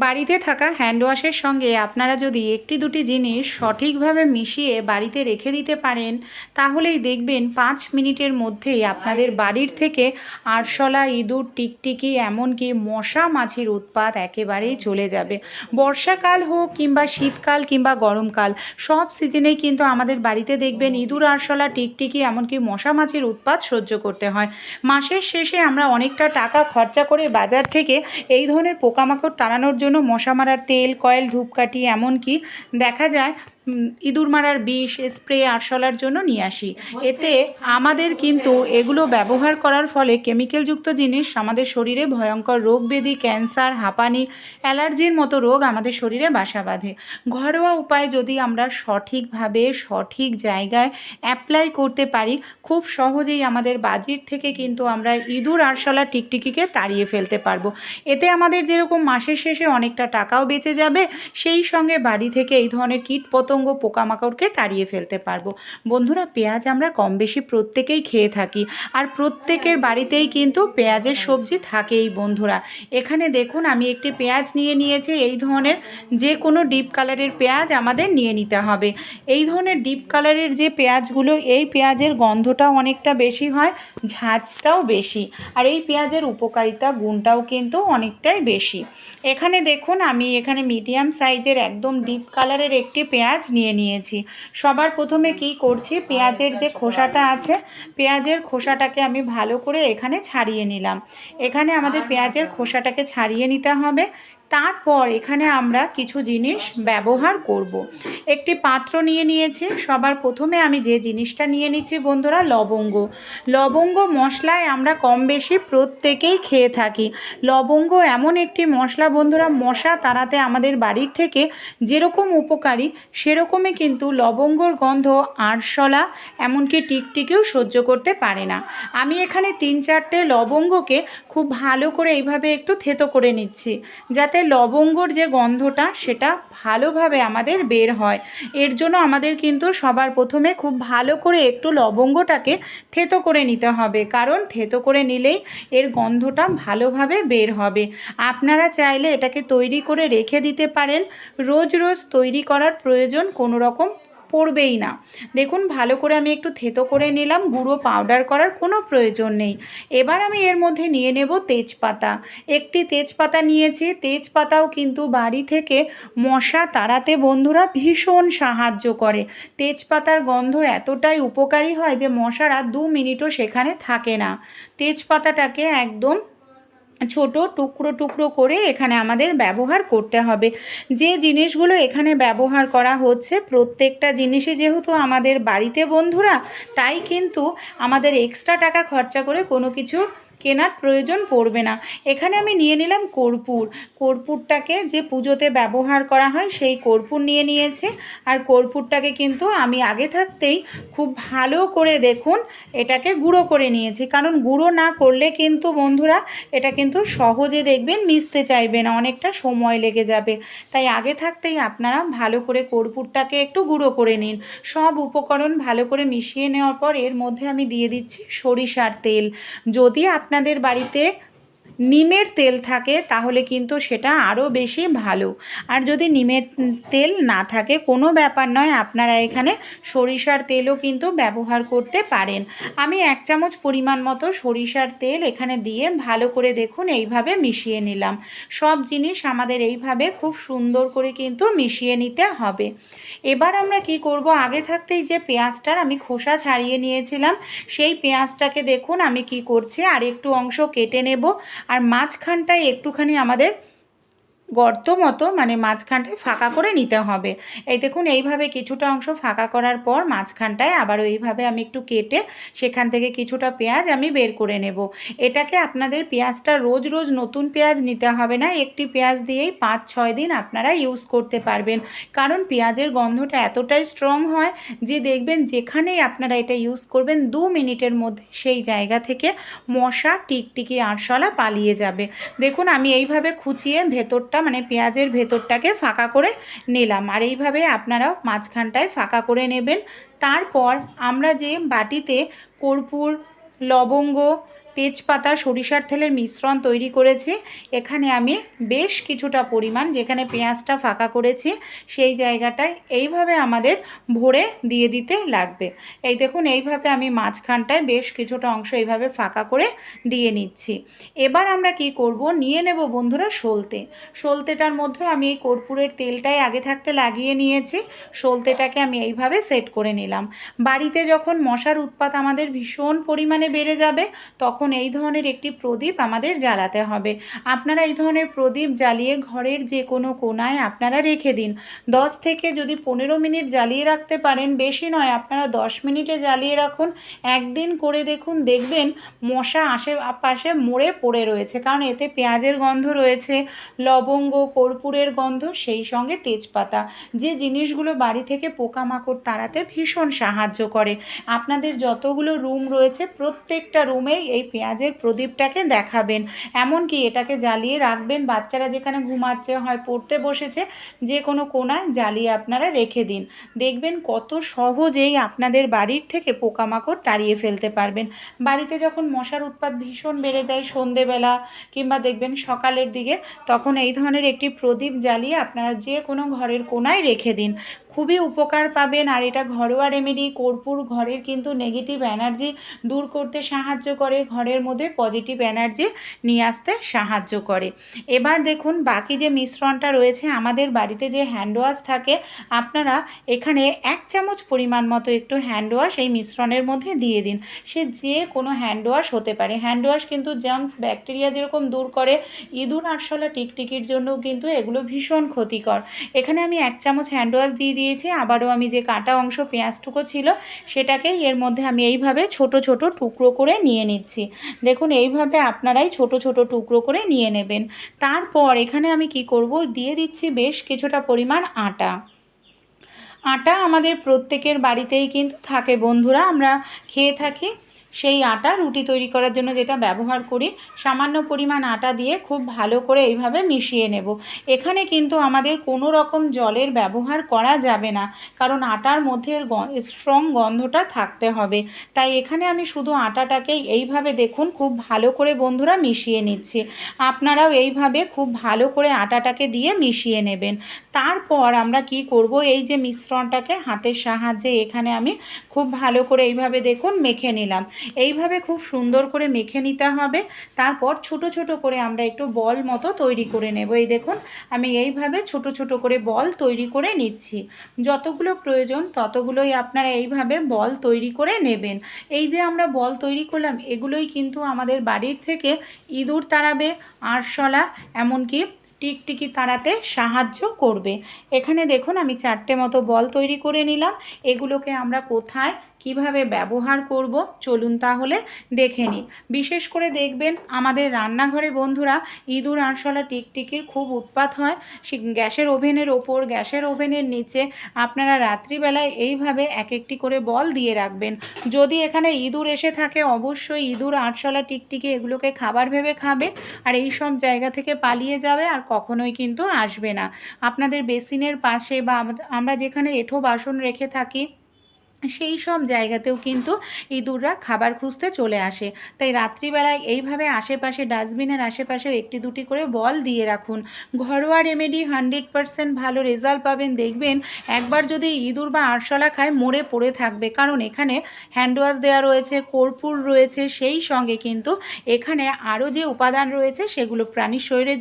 বাড়িতে থাকা হ্যান্ড ওয়াশের সঙ্গে আপনারা যদি একটি দুটি জিনিস সঠিকভাবে মিশিয়ে বাড়িতে রেখে দিতে পারেন, তাহলেই দেখবেন 5 মিনিটের মধ্যেই আপনাদের বাড়ির থেকে আরশোলা, ইঁদুর, টিকটিকি, এমনকি মশা মাছির উৎপাত একেবারেই চলে যাবে। বর্ষাকাল হোক কিংবা শীতকাল কিংবা গরমকাল, সব সিজনেই কিন্তু আমাদের বাড়িতে দেখবেন ইঁদুর, আরশোলা, টিকটিকি, এমনকি মশা মাছির উৎপাত সহ্য করতে হয়। মাসের শেষে আমরা অনেকটা টাকা খরচা করে বাজার থেকে এই ধরনের পোকামাকড় তাড়ানোর জন্য মশা মারার তেল, কয়েল, ধূপকাঠি, এমনকি দেখা যায় ইঁদুর মারার বিষ, স্প্রে, আরশোলার জন্য নিয়ে আসি। এতে আমাদের কিন্তু এগুলো ব্যবহার করার ফলে কেমিক্যালযুক্ত জিনিস আমাদের শরীরে ভয়ঙ্কর রোগ ব্যাধি, ক্যান্সার, হাঁপানি, অ্যালার্জির মতো রোগ আমাদের শরীরে বাসা বাঁধে। ঘরোয়া উপায় যদি আমরা সঠিকভাবে সঠিক জায়গায় অ্যাপ্লাই করতে পারি, খুব সহজেই আমাদের বাড়ির থেকে কিন্তু আমরা ইঁদুর, আরশোলা, টিকটিকিকে তাড়িয়ে ফেলতে পারবো। এতে আমাদের যেরকম মাসের শেষে অনেকটা টাকাও বেঁচে যাবে, সেই সঙ্গে বাড়ি থেকে এই ধরনের কীটপতঙ্গ, পোকামাকড়কে তাড়িয়ে ফেলতে পারবো। বন্ধুরা, পেঁয়াজ আমরা কম বেশি প্রত্যেকেই খেয়ে থাকি, আর প্রত্যেকের বাড়িতেই কিন্তু পেঁয়াজের সবজি থাকেই। বন্ধুরা, এখানে দেখুন আমি একটি পেঁয়াজ নিয়ে নিয়েছি। এই ধরনের যে কোনো ডিপ কালারের পেঁয়াজ আমাদের নিয়ে নিতে হবে। এই ধরনের ডিপ কালারের যে পেঁয়াজগুলো, এই পেঁয়াজের গন্ধটাও অনেকটা বেশি হয়, ঝাঁঝটাও বেশি, আর এই পেঁয়াজের উপকারিতা গুণটাও কিন্তু অনেকটাই বেশি। এখানে দেখুন আমি এখানে মিডিয়াম সাইজের একদম ডিপ কালারের একটি পেঁয়াজ নিয়ে নিয়েছি। সবার প্রথমে কি করছি, পেঁয়াজের যে খোসাটা আছে, পেঁয়াজের খোসাটাকে আমি ভালো করে এখানে ছাড়িয়ে নিলাম। এখানে আমাদের পেঁয়াজের খোসাটাকে ছাড়িয়ে নিতে হবে। তারপর এখানে আমরা কিছু জিনিস ব্যবহার করব। একটি পাত্র নিয়ে নিয়েছি। সবার প্রথমে আমি যে জিনিসটা নিয়ে নিচ্ছি বন্ধুরা, লবঙ্গ। লবঙ্গ মশলায় আমরা কম বেশি প্রত্যেকেই খেয়ে থাকি। লবঙ্গ এমন একটি মশলা বন্ধুরা, মশা তাড়াতে আমাদের বাড়ির থেকে যেরকম উপকারী, সেরকমই কিন্তু লবঙ্গর গন্ধ আরশোলা, এমনকি টিকটিকিও সহ্য করতে পারে না। আমি এখানে 3-4টে লবঙ্গকে খুব ভালো করে এইভাবে একটু থেতো করে নিচ্ছি, যাতে লবঙ্গর যে গন্ধটা সেটা ভালোভাবে আমাদের বের হয়। এর জন্য আমাদের কিন্তু সবার প্রথমে খুব ভালো করে একটু লবঙ্গটাকে থেতো করে নিতে হবে, কারণ থেতো করে নিলেই এর গন্ধটা ভালোভাবে বের হবে। আপনারা চাইলে এটাকে তৈরি করে রেখে দিতে পারেন। রোজ রোজ তৈরি করার প্রয়োজন কোনো রকম পড়বেই না। দেখুন ভালো করে আমি একটু থেতো করে নিলাম, গুঁড়ো পাউডার করার কোনো প্রয়োজন নেই। এবার আমি এর মধ্যে নিয়ে নেব তেজপাতা। একটি তেজপাতা নিয়েছি। তেজপাতাও কিন্তু বাড়ি থেকে মশা তাড়াতে বন্ধুরা ভীষণ সাহায্য করে। তেজপাতার গন্ধ এতটাই উপকারী হয় যে মশারা 2 মিনিটও সেখানে থাকে না। তেজপাতাটাকে একদম ছোট টুকরো টুকরো করে এখানে আমাদের ব্যবহার করতে হবে। যে জিনিসগুলো এখানে ব্যবহার করা হচ্ছে, প্রত্যেকটা জিনিসই যেহেতু আমাদের বাড়িতে বন্ধুরা, তাই কিন্তু আমাদের এক্সট্রা টাকা খরচা করে কোনো কিছু কেনার প্রয়োজন পড়বে না। এখানে আমি নিয়ে নিলাম কর্পূর। কর্পূরটাকে যে পুজোতে ব্যবহার করা হয় সেই কর্পূর নিয়ে নিয়েছি। আর কর্পূরটাকে কিন্তু আমি আগে থাকতেই খুব ভালো করে দেখুন এটাকে গুঁড়ো করে নিয়েছি, কারণ গুঁড়ো না করলে কিন্তু বন্ধুরা এটা কিন্তু সহজে দেখবেন মিশতে চাইবে না, অনেকটা সময় লেগে যাবে। তাই আগে থাকতেই আপনারা ভালো করে কর্পূরটাকে একটু গুঁড়ো করে নিন। সব উপকরণ ভালো করে মিশিয়ে নেওয়ার পর এর মধ্যে আমি দিয়ে দিচ্ছি সরিষার তেল। যদি আপনাদের বাড়িতে নিমের তেল থাকে তাহলে কিন্তু সেটা আরও বেশি ভালো। আর যদি নিমের তেল না থাকে কোনো ব্যাপার নয়, আপনারা এখানে সরিষার তেলও কিন্তু ব্যবহার করতে পারেন। আমি 1 চামচ পরিমাণ মতো সরিষার তেল এখানে দিয়ে ভালো করে দেখুন এইভাবে মিশিয়ে নিলাম। সব জিনিস আমাদের এইভাবে খুব সুন্দর করে কিন্তু মিশিয়ে নিতে হবে। এবার আমরা কি করব, আগে থাকতেই যে পেঁয়াজটার আমি খোসা ছাড়িয়ে নিয়েছিলাম, সেই পেঁয়াজটাকে দেখুন আমি কি করছি, আর একটু অংশ কেটে নেব। আর মাঝখানটায় একটুখানি আমাদের গর্ত মতো, মানে মাঝখানটায় ফাঁকা করে নিতে হবে। এই দেখুন এইভাবে কিছুটা অংশ ফাঁকা করার পর মাঝখানটায় আবারও এইভাবে আমি একটু কেটে সেখান থেকে কিছুটা পেঁয়াজ আমি বের করে নেব। এটাকে আপনাদের পেঁয়াজটা রোজ রোজ নতুন পেঁয়াজ নিতে হবে না, একটি পেঁয়াজ দিয়েই 5-6 দিন আপনারা ইউজ করতে পারবেন। কারণ পেঁয়াজের গন্ধটা এতটাই স্ট্রং হয় যে দেখবেন যেখানেই আপনারা এটা ইউজ করবেন 2 মিনিটের মধ্যে সেই জায়গা থেকে মশা, টিকটিকি, আরশোলা পালিয়ে যাবে। দেখুন আমি এইভাবে খুঁচিয়ে ভেতরটা, মানে পেঁয়াজের ভেতরটাকে ফাঁকা করে নিলাম। আর এইভাবে আপনারাও মাঝখানটায় ফাঁকা করে নেবেন। তারপর আমরা যে বাটিতে কর্পূর, লবঙ্গ, তেজপাতা সরিষার তেলের মিশ্রণ তৈরি করেছি। এখানে আমি বেশ কিছুটা পরিমাণ, যেখানে পেঁয়াজটা ফাঁকা করেছি সেই জায়গাটায় এইভাবে আমাদের ভরে দিয়ে দিতে লাগবে। এই দেখুন, এইভাবে আমি মাঝখানটায় বেশ কিছুটা অংশ এইভাবে ফাঁকা করে দিয়ে নিচ্ছি। এবার আমরা কি করব, নিয়ে নেব বন্ধুরা সলতে। সলতেটার মধ্যে আমি এই কর্পূরের তেলটাই আগে থাকতে লাগিয়ে নিয়েছি। সলতেটাকে আমি এইভাবে সেট করে নিলাম। বাড়িতে যখন মশার উৎপাত আমাদের ভীষণ পরিমাণে বেড়ে যাবে, তখন এই ধরনের একটি প্রদীপ আমাদের জ্বালাতে হবে। আপনারা এই ধরনের প্রদীপ জ্বালিয়ে ঘরের যে কোনো কোণায় আপনারা রেখে দিন। 10 থেকে যদি 15 মিনিট জ্বালিয়ে রাখতে পারেন, বেশি নয়, আপনারা 10 মিনিটে জ্বালিয়ে রাখুন। একদিন করে দেখুন, দেখবেন মশা আশেপাশে মরে পড়ে রয়েছে, কারণ এতে পেঁয়াজের গন্ধ রয়েছে, লবঙ্গ, কর্পূরের গন্ধ, সেই সঙ্গে তেজপাতা, যে জিনিসগুলো বাড়ি থেকে পোকামাকড় তাড়াতে ভীষণ সাহায্য করে। আপনাদের যতগুলো রুম রয়েছে প্রত্যেকটা রুমেই এই পেঁয়াজের প্রদীপটাকে দেখাবেন, এমনকি এটাকে জ্বালিয়ে রাখবেন। বাচ্চারা যেখানে ঘুমাচ্ছে, হয় পড়তে বসেছে, যে কোনো কোণায় জ্বালিয়ে আপনারা রেখে দিন। দেখবেন কত সহজেই আপনাদের বাড়ির থেকে পোকামাকড় তাড়িয়ে ফেলতে পারবেন। বাড়িতে যখন মশার উৎপাত ভীষণ বেড়ে যায় সন্ধেবেলা কিংবা দেখবেন সকালের দিকে, তখন এই ধরনের একটি প্রদীপ জ্বালিয়ে আপনারা যে কোনো ঘরের কোণায় রেখে দিন, খুবই উপকার পাবেন। আর এটা ঘরোয়া রেমেডি। কর্পূর ঘরের কিন্তু নেগেটিভ এনার্জি দূর করতে সাহায্য করে, ঘরের মধ্যে পজিটিভ এনার্জি নিয়ে আসতে সাহায্য করে। এবার দেখুন, বাকি যে মিশ্রণটা রয়েছে, আমাদের বাড়িতে যে হ্যান্ড ওয়াশ থাকে, আপনারা এখানে 1 চামচ পরিমাণ মতো একটু হ্যান্ড ওয়াশ এই মিশ্রণের মধ্যে দিয়ে দিন। সে যে কোনো হ্যান্ড ওয়াশ হতে পারে। হ্যান্ড ওয়াশ কিন্তু জার্মস ব্যাকটেরিয়া যেরকম দূর করে, ইঁদুর আরশোলা টিকটিকির জন্যও কিন্তু এগুলো ভীষণ ক্ষতিকর। এখানে আমি 1 চামচ হ্যান্ড ওয়াশ দিয়ে দিয়েছি। আবারও আমি যে কাটা অংশ পেঁয়াজটুকু ছিল সেটাকেই এর মধ্যে আমি এইভাবে ছোট ছোট টুকরো করে নিয়ে নিচ্ছি। দেখুন, এইভাবে আপনারাই ছোট ছোট টুকরো করে নিয়ে নেবেন। তারপর এখানে আমি কি করব, দিয়ে দিচ্ছি বেশ কিছুটা পরিমাণ আটা। আটা আমাদের প্রত্যেকের বাড়িতেই কিন্তু থাকে বন্ধুরা, আমরা খেয়ে থাকি। সেই আটা রুটি তৈরি করার জন্য যেটা ব্যবহার করি, সামান্য পরিমাণ আটা দিয়ে খুব ভালো করে এইভাবে মিশিয়ে নেব। এখানে কিন্তু আমাদের কোনো রকম জলের ব্যবহার করা যাবে না, কারণ আটার মধ্যে স্ট্রং গন্ধটা থাকতে হবে। তাই এখানে আমি শুধু আটাটাকেই এইভাবে দেখুন খুব ভালো করে বন্ধুরা মিশিয়ে নিচ্ছি। আপনারাও এইভাবে খুব ভালো করে আটাটাকে দিয়ে মিশিয়ে নেবেন। তারপর আমরা কি করব, এই যে মিশ্রণটাকে হাতের সাহায্যে এখানে আমি খুব ভালো করে এইভাবে দেখুন মেখে নিলাম। এইভাবে খুব সুন্দর করে মেখে নিতে হবে। তারপর ছোট ছোট করে আমরা একটু বল মতো তৈরি করে নেব। এই দেখুন, আমি এইভাবে ছোট ছোট করে বল তৈরি করে নিচ্ছি। যতগুলো প্রয়োজন ততগুলোই আপনারা এইভাবে বল তৈরি করে নেবেন। এই যে আমরা বল তৈরি করলাম, এগুলোই কিন্তু আমাদের বাড়ির থেকে ইঁদুর তাড়াবে, আরশোলা, এমনকি টিকটিকি তাড়াতে সাহায্য করবে। এখানে দেখুন, আমি 4টে মতো বল তৈরি করে নিলাম। এগুলোকে আমরা কোথায় কিভাবে ব্যবহার করব চলুন তাহলে দেখে নিই। বিশেষ করে দেখবেন আমাদের রান্নাঘরে বন্ধুরা ইঁদুর আরশোলা টিকটিকির খুব উৎপাত হয়। গ্যাসের ওভেনের ওপর, গ্যাসের ওভেনের নিচে আপনারা রাত্রিবেলায় এইভাবে এক একটি করে বল দিয়ে রাখবেন। যদি এখানে ইঁদুর এসে থাকে, অবশ্যই ইঁদুর আরশোলা টিকটিকি এগুলোকে খাবার ভেবে খাবে, আর এই সব জায়গা থেকে পালিয়ে যাবে, আর কখনোই কিন্তু আসবে না। আপনাদের বেসিনের পাশে বা আমরা যেখানে এঁঠো বাসন রেখে থাকি, সেই সব জায়গাতেও কিন্তু ইঁদুররা খাবার খুঁজতে চলে আসে। তাই রাত্রিবেলায় এইভাবে আশেপাশে, ডাস্টবিনের আশেপাশেও একটি দুটি করে বল দিয়ে রাখুন। ঘরোয়া রেমেডি, 100% ভালো রেজাল্ট পাবেন। দেখবেন একবার যদি ইঁদুর বা আরশোলা খায়, মরে পড়ে থাকবে, কারণ এখানে হ্যান্ড ওয়াশ দেওয়া রয়েছে, কর্পূর রয়েছে, সেই সঙ্গে কিন্তু এখানে আরও যে উপাদান রয়েছে সেগুলো প্রাণীর শরীরের